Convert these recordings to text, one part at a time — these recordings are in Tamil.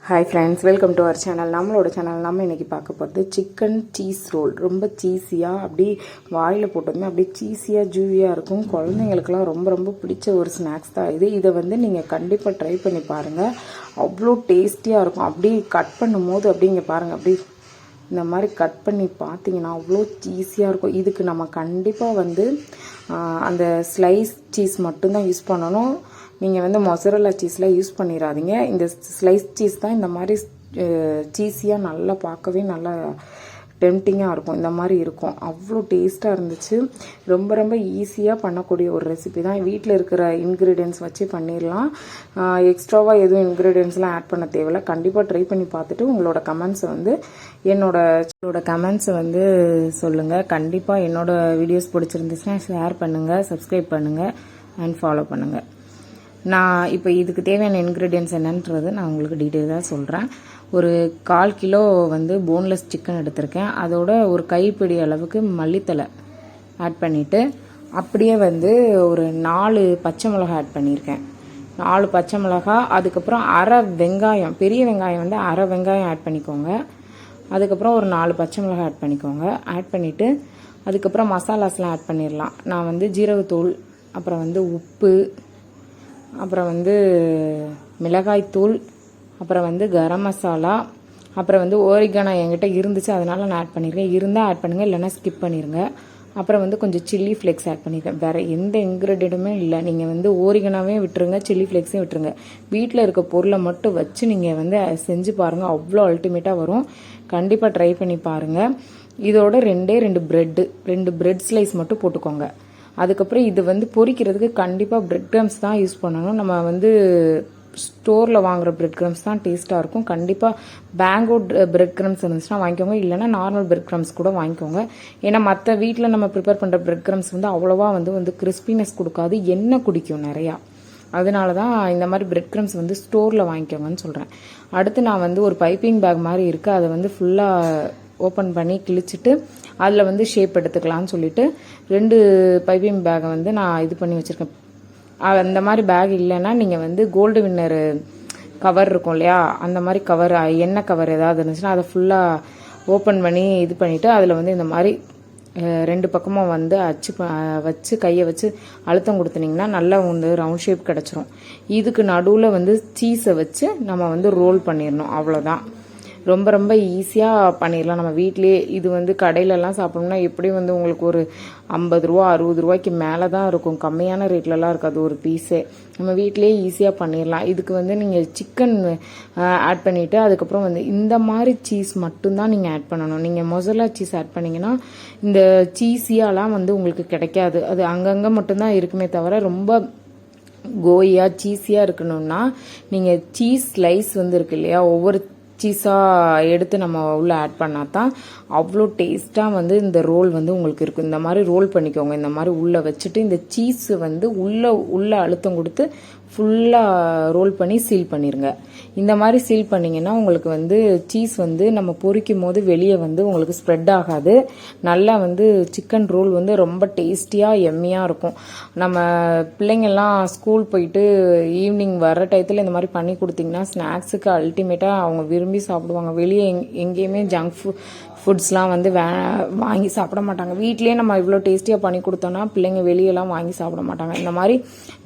Hi friends, welcome to our channel. நம்மளோட சேனல் நம்ம இன்றைக்கி பார்க்க போகிறது சிக்கன் சீஸ் ரோல். ரொம்ப சீஸியாக அப்படி வாயில் போட்டதுமே அப்படியே சீஸியாக ஜூவியாக இருக்கும். குழந்தைங்களுக்கெல்லாம் ரொம்ப ரொம்ப பிடிச்ச ஒரு ஸ்நாக்ஸ் தான் இது. இதை வந்து நீங்கள் கண்டிப்பாக ட்ரை பண்ணி பாருங்கள். அவ்வளோ டேஸ்டியாக இருக்கும். அப்படி கட் பண்ணும் போது அப்படிங்க பாருங்கள், அப்படி இந்த மாதிரி கட் பண்ணி பார்த்தீங்கன்னா அவ்வளோ சீஸியாக இருக்கும். இதுக்கு நம்ம கண்டிப்பாக வந்து அந்த ஸ்லைஸ் சீஸ் மட்டும்தான் யூஸ் பண்ணணும். நீங்கள் வந்து மொசரல்லா சீஸ்லாம் யூஸ் பண்ணிடாதீங்க. இந்த ஸ்லைஸ் சீஸ் தான் இந்த மாதிரி சீஸியாக நல்லா பார்க்கவே நல்லா டெம்டிங்காக இருக்கும். இந்த மாதிரி இருக்கும். அவ்வளோ டேஸ்ட்டாக இருந்துச்சு. ரொம்ப ரொம்ப ஈஸியாக பண்ணக்கூடிய ஒரு ரெசிபி தான். வீட்டில் இருக்கிற இன்க்ரீடியன்ஸ் வச்சு பண்ணிடலாம். எக்ஸ்ட்ராவாக எதுவும் இன்க்ரீடியன்ஸ்லாம் ஆட் பண்ண தேவையில்லை. கண்டிப்பாக ட்ரை பண்ணி பார்த்துட்டு உங்களோட கமெண்ட்ஸை வந்து என்னோட கமெண்ட்ஸை வந்து சொல்லுங்கள். கண்டிப்பாக என்னோட வீடியோஸ் பிடிச்சிருந்துச்சுன்னா ஷேர் பண்ணுங்கள், சப்ஸ்கிரைப் பண்ணுங்கள் அண்ட் ஃபாலோ பண்ணுங்கள். நான் இப்போ இதுக்கு தேவையான இன்க்ரீடியன்ஸ் என்னன்றது நான் உங்களுக்கு டீட்டெயிலாக சொல்கிறேன். ஒரு 1/4 கிலோ வந்து போன்லெஸ் சிக்கன் எடுத்திருக்கேன். அதோட ஒரு கைப்பிடி அளவுக்கு மல்லித்தலை ஆட் பண்ணிவிட்டு, அப்படியே வந்து ஒரு 4 பச்சை மிளகாய் ஆட் பண்ணியிருக்கேன். 4 பச்சை மிளகாய், அதுக்கப்புறம் அரை வெங்காயம், பெரிய வெங்காயம் வந்து அரை வெங்காயம் ஆட் பண்ணிக்கோங்க. அதுக்கப்புறம் ஒரு 4 பச்சை மிளகாய் ஆட் பண்ணிக்கோங்க. ஆட் பண்ணிவிட்டு அதுக்கப்புறம் மசாலாஸ்லாம் ஆட் பண்ணிடலாம். நான் வந்து ஜீரகத்தூள், அப்புறம் வந்து உப்பு, அப்புறம் வந்து மிளகாய்த்தூள், அப்புறம் வந்து கரம் மசாலா, அப்புறம் வந்து ஓரிகானோ என்கிட்ட இருந்துச்சு, அதனால நான் ஆட் பண்ணியிருக்கேன். இருந்தால் ஆட் பண்ணுங்கள், இல்லைன்னா ஸ்கிப் பண்ணிடுங்க. அப்புறம் வந்து கொஞ்சம் சில்லி ஃப்ளேக்ஸ் ஆட் பண்ணியிருக்கேன். வேறு எந்த இன்க்ரீடியண்ட்டுமே இல்லை. நீங்கள் வந்து ஓரிகானோவே விட்டுருங்க, சில்லி ஃப்ளேக்ஸையும் விட்டுருங்க. வீட்டில் இருக்க பொருளை மட்டும் வச்சு நீங்கள் வந்து செஞ்சு பாருங்கள். அவ்வளோ அல்டிமேட்டாக வரும். கண்டிப்பாக ட்ரை பண்ணி பாருங்கள். இதோட 2 பிரெட் ஸ்லைஸ் மட்டும் போட்டுக்கோங்க. அதுக்கப்புறம் இது வந்து பொரிக்கிறதுக்கு கண்டிப்பாக பிரெட் க்ரம்ஸ் தான் யூஸ் பண்ணணும். நம்ம வந்து ஸ்டோரில் வாங்குகிற பிரெட் க்ரம்ஸ் தான் டேஸ்ட்டாக இருக்கும். கண்டிப்பாக பேங்கோ பிரெட் க்ரம்ஸ் இருந்துச்சுன்னா வாங்கிக்கோங்க, இல்லைனா நார்மல் பிரெட் க்ரம்ஸ் கூட வாங்கிக்கோங்க. ஏன்னா மற்ற வீட்டில் நம்ம ப்ரிப்பேர் பண்ணுற பிரெட் க்ரம்ஸ் வந்து அவ்வளோவா வந்து கிறிஸ்பினஸ் கொடுக்காது, எண்ணெய் குடிக்கும் நிறையா. அதனால தான் இந்த மாதிரி பிரெட் க்ரம்ஸ் வந்து ஸ்டோரில் வாங்கிக்கோங்கன்னு சொல்கிறேன். அடுத்து நான் வந்து ஒரு பைப்பிங் பேக் மாதிரி இருக்குது, அதை வந்து ஃபுல்லாக ஓப்பன் பண்ணி கிழிச்சிட்டு அதில் வந்து ஷேப் எடுத்துக்கலான்னு சொல்லிட்டு 2 பைப்பிங் பேக்கை வந்து நான் இது பண்ணி வச்சுருக்கேன். அந்த மாதிரி பேக் இல்லைன்னா நீங்கள் வந்து கோல்டு வின்னர் கவர் இருக்கும் இல்லையா, அந்த மாதிரி கவர், எண்ணெய் கவர் ஏதாவது இருந்துச்சுன்னா அதை ஃபுல்லாக ஓப்பன் பண்ணி இது பண்ணிவிட்டு அதில் வந்து இந்த மாதிரி 2 பக்கமும் வந்து வச்சு கையை வச்சு அழுத்தம் கொடுத்துனிங்கன்னா நல்லா வந்து ரவுண்ட் ஷேப் கிடச்சிரும். இதுக்கு நடுவில் வந்து சீஸை வச்சு நம்ம வந்து ரோல் பண்ணிடணும். அவ்வளோதான். ரொம்ப ரொம்ப ஈஸியாக பண்ணிடலாம் நம்ம வீட்லேயே. இது வந்து கடையிலலாம் சாப்பிட்ணுன்னா எப்படியும் வந்து உங்களுக்கு ஒரு 50 ரூபா 60 ரூபாய்க்கு மேலே தான் இருக்கும். கம்மியான ரேட்லலாம் இருக்காது ஒரு பீஸே. நம்ம வீட்லேயே ஈஸியாக பண்ணிடலாம். இதுக்கு வந்து நீங்கள் சிக்கன் ஆட் பண்ணிவிட்டு அதுக்கப்புறம் வந்து இந்த மாதிரி சீஸ் மட்டும்தான் நீங்கள் ஆட் பண்ணணும். நீங்கள் மொசரல்லா சீஸ் ஆட் பண்ணிங்கன்னா இந்த சீஸியாலாம் வந்து உங்களுக்கு கிடைக்காது. அது அங்கங்கே மட்டும்தான் இருக்குமே தவிர ரொம்ப கோயாக சீஸியாக இருக்கணும்னா நீங்கள் சீஸ் ஸ்லைஸ் வந்து இருக்கு இல்லையா, ஒவ்வொரு சீஸாக எடுத்து நம்ம உள்ளே ஆட் பண்ணால் தான் அவ்வளோ டேஸ்ட்டாக வந்து இந்த ரோல் வந்து உங்களுக்கு இருக்கும். இந்த மாதிரி ரோல் பண்ணிக்கோங்க. இந்த மாதிரி உள்ளே வச்சுட்டு இந்த சீஸ் வந்து உள்ளே அழுத்தம் கொடுத்து ஃபுல்லாக ரோல் பண்ணி சீல் பண்ணிடுங்க. இந்த மாதிரி சீல் பண்ணிங்கன்னா உங்களுக்கு வந்து சீஸ் வந்து நம்ம பொரிக்கும் போது வெளியே வந்து உங்களுக்கு ஸ்ப்ரெட் ஆகாது. நல்லா வந்து சிக்கன் ரோல் வந்து ரொம்ப டேஸ்டியாக எம்மியாக இருக்கும். நம்ம பிள்ளைங்கள்லாம் ஸ்கூல் போயிட்டு ஈவினிங் வர டயத்தில் இந்த மாதிரி பண்ணி கொடுத்தீங்கன்னா ஸ்நாக்ஸுக்கு அல்டிமேட்டாக அவங்க விரும்பி சாப்பிடுவாங்க. வெளியே எங்கேயுமே ஜங்க் ஃபுட்ஸ்லாம் வந்து வாங்கி சாப்பிட மாட்டாங்க. வீட்லேயே நம்ம இவ்வளோ டேஸ்டியாக பண்ணி கொடுத்தோன்னா பிள்ளைங்க வெளியெல்லாம் வாங்கி சாப்பிட மாட்டாங்க. இந்த மாதிரி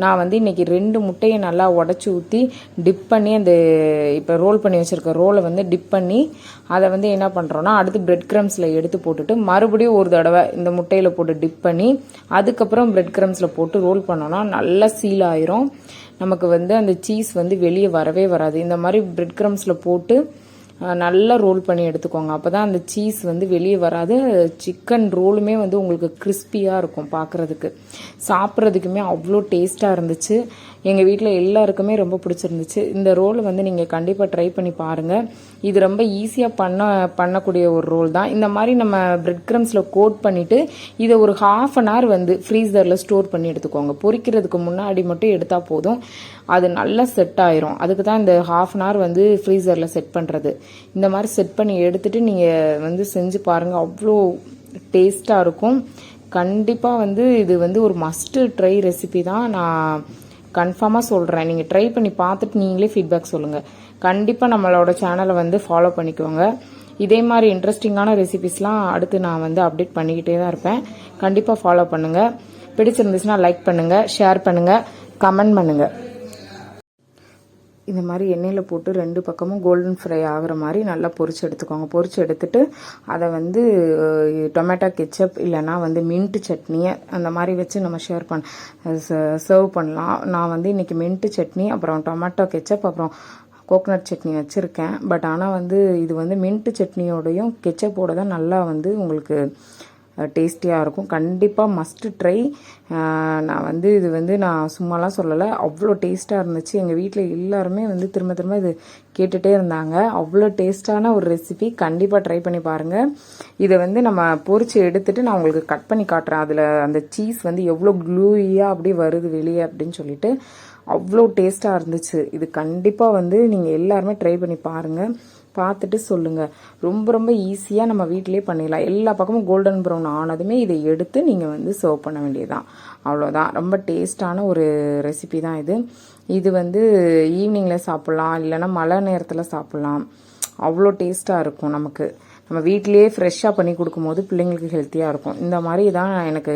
நான் வந்து இன்றைக்கி 2 முட்டையை நல்லா உடச்சி ஊற்றி டிப் பண்ணி அந்த இப்போ ரோல் பண்ணி வச்சுருக்க ரோலை வந்து டிப் பண்ணி அதை வந்து என்ன பண்ணுறோன்னா அடுத்து பிரெட் க்ரம்ஸில் எடுத்து போட்டுட்டு மறுபடியும் ஒரு தடவை இந்த முட்டையில் போட்டு டிப் பண்ணி அதுக்கப்புறம் பிரெட் க்ரம்ஸில் போட்டு ரோல் பண்ணோன்னா நல்லா சீல் ஆயிரும். நமக்கு வந்து அந்த சீஸ் வந்து வெளியே வரவே வராது. இந்த மாதிரி பிரெட் க்ரம்ஸில் போட்டு நல்லா ரோல் பண்ணி எடுத்துக்கோங்க. அப்போ தான் அந்த சீஸ் வந்து வெளியே வராது. சிக்கன் ரோலுமே வந்து உங்களுக்கு கிறிஸ்பியாக இருக்கும். பார்க்குறதுக்கு சாப்பிட்றதுக்குமே அவ்வளோ டேஸ்ட்டாக இருந்துச்சு. எங்கள் வீட்டில் எல்லாருக்குமே ரொம்ப பிடிச்சிருந்துச்சு. இந்த ரோல் வந்து நீங்கள் கண்டிப்பாக ட்ரை பண்ணி பாருங்கள். இது ரொம்ப ஈஸியாக பண்ணக்கூடிய ஒரு ரோல் தான். இந்த மாதிரி நம்ம பிரெட் க்ரம்ஸில் கோட் பண்ணிவிட்டு இதை ஒரு 1/2 அன் ஹவர் வந்து ஃப்ரீசரில் ஸ்டோர் பண்ணி எடுத்துக்கோங்க. பொரிக்கிறதுக்கு முன்னாடி மட்டும் எடுத்தால் போதும், அது நல்லா செட் ஆயிரும். அதுக்கு தான் இந்த 1/2 அன் ஹவர் வந்து ஃப்ரீசரில் செட் பண்ணுறது. இந்த மாதிரி செட் பண்ணி எடுத்துகிட்டு நீங்கள் வந்து செஞ்சு பாருங்கள். அவ்வளோ டேஸ்ட்டாக இருக்கும். கண்டிப்பாக வந்து இது வந்து ஒரு மஸ்ட் ட்ரை ரெசிபி தான். நான் கன்ஃபார்மாக சொல்கிறேன். நீங்கள் ட்ரை பண்ணி பார்த்துட்டு நீங்களே ஃபீட்பேக் சொல்லுங்கள். கண்டிப்பாக நம்மளோட சேனலை வந்து ஃபாலோ பண்ணிக்கோங்க. இதே மாதிரி இன்ட்ரெஸ்டிங்கான ரெசிபிஸ்லாம் அடுத்து நான் வந்து அப்டேட் பண்ணிக்கிட்டே தான் இருப்பேன். கண்டிப்பாக ஃபாலோ பண்ணுங்கள். பிடிச்சிருந்துச்சுன்னா லைக் பண்ணுங்கள், ஷேர் பண்ணுங்கள், கமெண்ட் பண்ணுங்கள். இந்த மாதிரி எண்ணெயில் போட்டு 2 பக்கமும் கோல்டன் ஃப்ரை ஆகிற மாதிரி நல்லா பொரிச்சு எடுத்துக்கோங்க. பொரிச்சு எடுத்துட்டு அதை வந்து டொமேட்டோ கெச்சப் இல்லைனா வந்து மின்ட்டு சட்னி அந்த மாதிரி வச்சு நம்ம சர்வ் பண்ணலாம். நான் வந்து இன்றைக்கி மின்ட்டு சட்னி, அப்புறம் டொமேட்டோ கெச்சப், அப்புறம் கோகனட் சட்னி வச்சுருக்கேன். பட் ஆனால் வந்து இது வந்து மின்ட்டு சட்னியோடையும் கெச்சப்போட தான் நல்லா வந்து உங்களுக்கு டேஸ்டியாக இருக்கும். கண்டிப்பாக மஸ்ட்டு ட்ரை. நான் வந்து இது வந்து நான் சும்மாலாம் சொல்லலை, அவ்வளோ டேஸ்ட்டாக இருந்துச்சு. எங்கள் வீட்டில் எல்லாருமே வந்து திரும்ப திரும்ப இது கேட்டுகிட்டே இருந்தாங்க. அவ்வளோ டேஸ்ட்டான ஒரு ரெசிபி. கண்டிப்பாக ட்ரை பண்ணி பாருங்கள். இதை வந்து நம்ம பொரிச்சு எடுத்துகிட்டு நான் உங்களுக்கு கட் பண்ணி காட்டுறேன். அதில் அந்த சீஸ் வந்து எவ்வளோ க்ளூயியாக அப்படி வருது வெளியே அப்படின்னு சொல்லிட்டு அவ்வளோ டேஸ்ட்டாக இருந்துச்சு. இது கண்டிப்பாக வந்து நீங்கள் எல்லாருமே ட்ரை பண்ணி பாருங்கள். பார்த்துட்டு சொல்லுங்கள். ரொம்ப ரொம்ப ஈஸியாக நம்ம வீட்டிலே பண்ணிடலாம். எல்லா பக்கமும் கோல்டன் ப்ரௌன் ஆனதுமே இதை எடுத்து நீங்கள் வந்து சர்வ் பண்ண வேண்டியதுதான். அவ்வளோதான். ரொம்ப டேஸ்டான ஒரு ரெசிபி தான் இது. இது வந்து ஈவினிங்கில் சாப்பிட்லாம், இல்லைன்னா மழை நேரத்தில் சாப்பிட்லாம். அவ்வளோ டேஸ்ட்டாக இருக்கும். நம்ம வீட்டிலேயே ஃப்ரெஷ்ஷாக பண்ணி கொடுக்கும்போது பிள்ளைங்களுக்கு ஹெல்த்தியாக இருக்கும். இந்த மாதிரி தான் எனக்கு